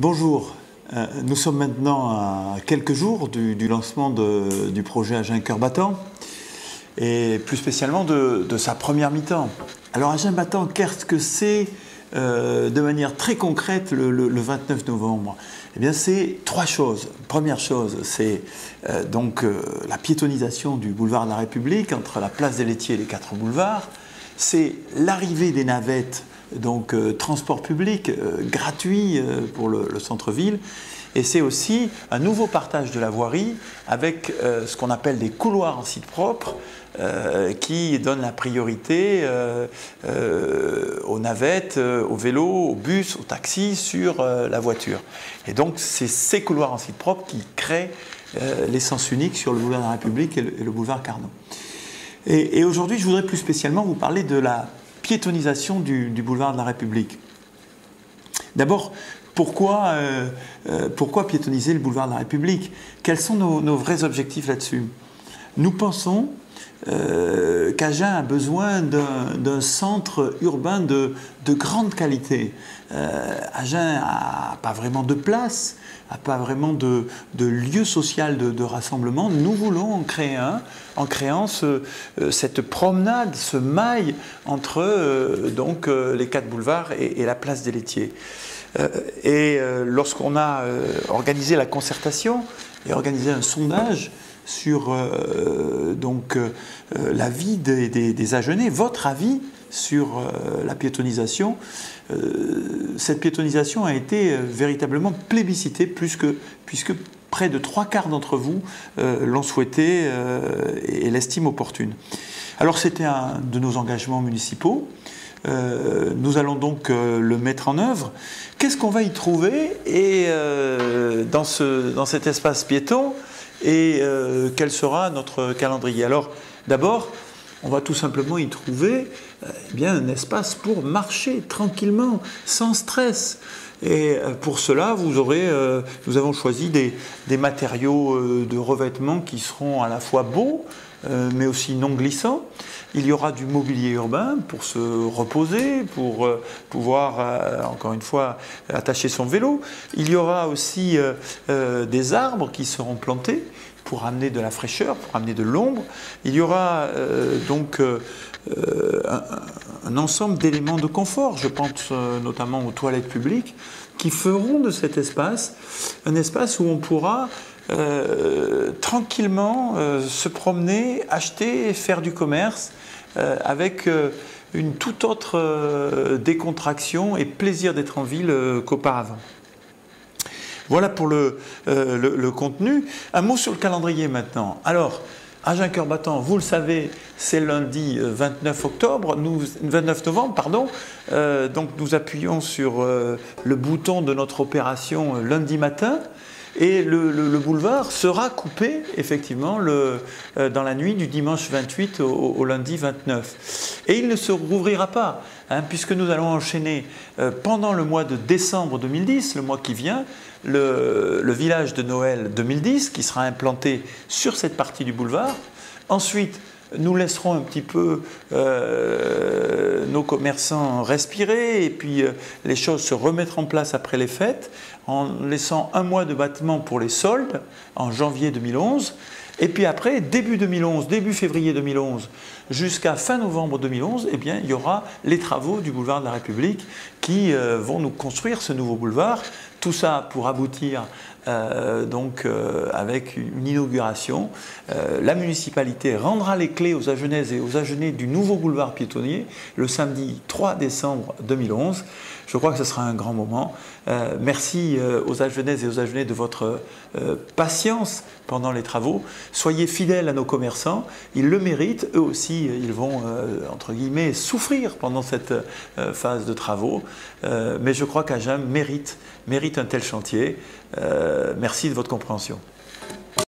Bonjour, nous sommes maintenant à quelques jours du lancement du projet Agen Cœur Battant et plus spécialement de sa première mi-temps. Alors Agen Battant, qu'est-ce que c'est de manière très concrète le 29 novembre? Eh bien c'est trois choses. Première chose, c'est la piétonisation du boulevard de la République entre la place des Laitiers et les 4 boulevards. C'est l'arrivée des navettes, transport public gratuit pour le centre-ville, et c'est aussi un nouveau partage de la voirie avec ce qu'on appelle des couloirs en site propre qui donnent la priorité aux navettes, aux vélos, aux bus, aux taxis sur la voiture. Et donc c'est ces couloirs en site propre qui créent l'essence unique sur le boulevard de la République et le boulevard Carnot. Et aujourd'hui, je voudrais plus spécialement vous parler de la piétonisation du boulevard de la République. D'abord, pourquoi piétoniser le boulevard de la République? Quels sont nos vrais objectifs là-dessus? Nous pensons qu'Agen a besoin d'un centre urbain de grande qualité. Agen n'a pas vraiment de place, n'a pas vraiment de lieu social de rassemblement. Nous voulons en créer un, en créant cette promenade, ce mail entre les 4 boulevards et la place des Laitiers. Lorsqu'on a organisé la concertation et organisé un sondage sur l'avis des Agenais, votre avis sur la piétonisation, cette piétonisation a été véritablement plébiscitée, puisque près de 3/4 d'entre vous l'ont souhaité et l'estiment opportune. Alors c'était un de nos engagements municipaux. Nous allons donc le mettre en œuvre. Qu'est-ce qu'on va y trouver dans cet espace piéton et quel sera notre calendrier? Alors d'abord, on va tout simplement y trouver un espace pour marcher tranquillement, sans stress. Et pour cela, nous avons choisi des matériaux de revêtement qui seront à la fois beaux, mais aussi non glissants. Il y aura du mobilier urbain pour se reposer, pour pouvoir, encore une fois, attacher son vélo. Il y aura aussi des arbres qui seront plantés pour amener de la fraîcheur, pour amener de l'ombre. Il y aura un ensemble d'éléments de confort, je pense notamment aux toilettes publiques, qui feront de cet espace un espace où on pourra tranquillement se promener, acheter, faire du commerce avec une toute autre décontraction et plaisir d'être en ville qu'auparavant. Voilà pour le contenu. Un mot sur le calendrier maintenant. Alors, Agen Cœur Battant, vous le savez, c'est lundi 29 novembre, pardon. Donc nous appuyons sur le bouton de notre opération lundi matin. Et le boulevard sera coupé, effectivement, dans la nuit du dimanche 28 au lundi 29. Et il ne se rouvrira pas, puisque nous allons enchaîner pendant le mois de décembre 2010, le mois qui vient, le village de Noël 2010, qui sera implanté sur cette partie du boulevard. Ensuite, nous laisserons un petit peu nos commerçants respirer et puis les choses se remettre en place après les fêtes en laissant un mois de battement pour les soldes en janvier 2011. Et puis après, début février 2011, jusqu'à fin novembre 2011, il y aura les travaux du boulevard de la République qui vont nous construire ce nouveau boulevard. Tout ça pour aboutir avec une inauguration. La municipalité rendra les clés aux Agenaises et aux Agenais du nouveau boulevard piétonnier le samedi 3 décembre 2011. Je crois que ce sera un grand moment. Merci aux Agenaises et aux Agenais de votre patience pendant les travaux. Soyez fidèles à nos commerçants, ils le méritent. Eux aussi, ils vont, entre guillemets, souffrir pendant cette phase de travaux. Mais je crois qu'Agen mérite un tel chantier. Merci de votre compréhension.